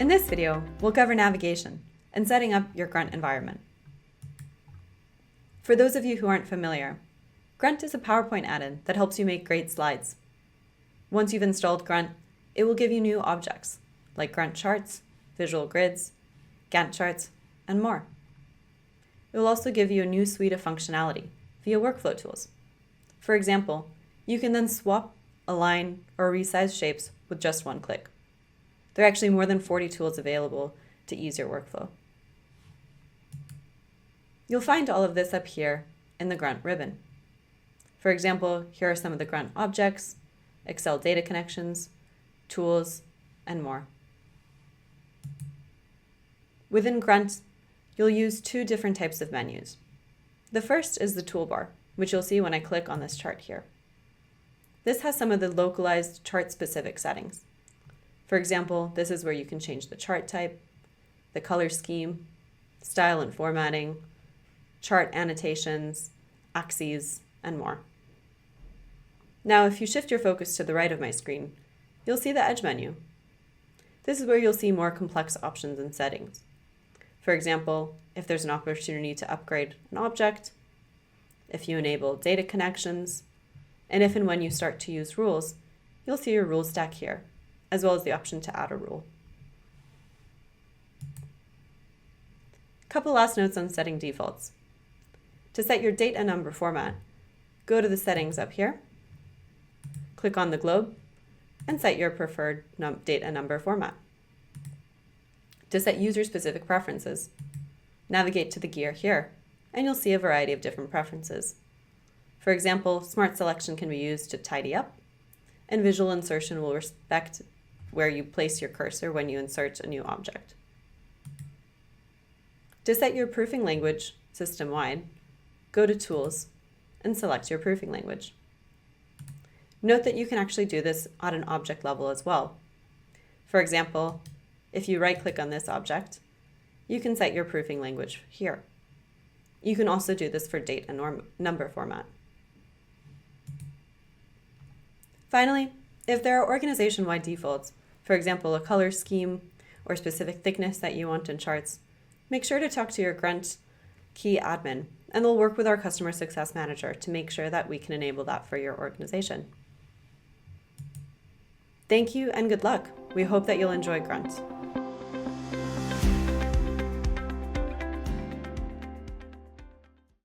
In this video, we'll cover navigation and setting up your Grunt environment. For those of you who aren't familiar, Grunt is a PowerPoint add-in that helps you make great slides. Once you've installed Grunt, it will give you new objects like Grunt charts, visual grids, Gantt charts, and more. It will also give you a new suite of functionality via workflow tools. For example, you can then swap, align, or resize shapes with just one click. There are actually more than 40 tools available to ease your workflow. You'll find all of this up here in the Grunt ribbon. For example, here are some of the Grunt objects, Excel data connections, tools, and more. Within Grunt, you'll use two different types of menus. The first is the toolbar, which you'll see when I click on this chart here. This has some of the localized chart-specific settings. For example, this is where you can change the chart type, the color scheme, style and formatting, chart annotations, axes, and more. Now, if you shift your focus to the right of my screen, you'll see the Edge menu. This is where you'll see more complex options and settings. For example, if there's an opportunity to upgrade an object, if you enable data connections, and if and when you start to use rules, you'll see your rule stack here, as well as the option to add a rule. Couple last notes on setting defaults. To set your date and number format, go to the settings up here, click on the globe, and set your preferred date and number format. To set user-specific preferences, navigate to the gear here, and you'll see a variety of different preferences. For example, Smart Selection can be used to tidy up, and Visual Insertion will respect where you place your cursor when you insert a new object. To set your proofing language system-wide, go to Tools and select your proofing language. Note that you can actually do this at an object level as well. For example, if you right-click on this object, you can set your proofing language here. You can also do this for date and number format. Finally, if there are organization-wide defaults, for example, a color scheme or specific thickness that you want in charts, make sure to talk to your Grunt key admin, and they'll work with our customer success manager to make sure that we can enable that for your organization. Thank you and good luck. We hope that you'll enjoy Grunt.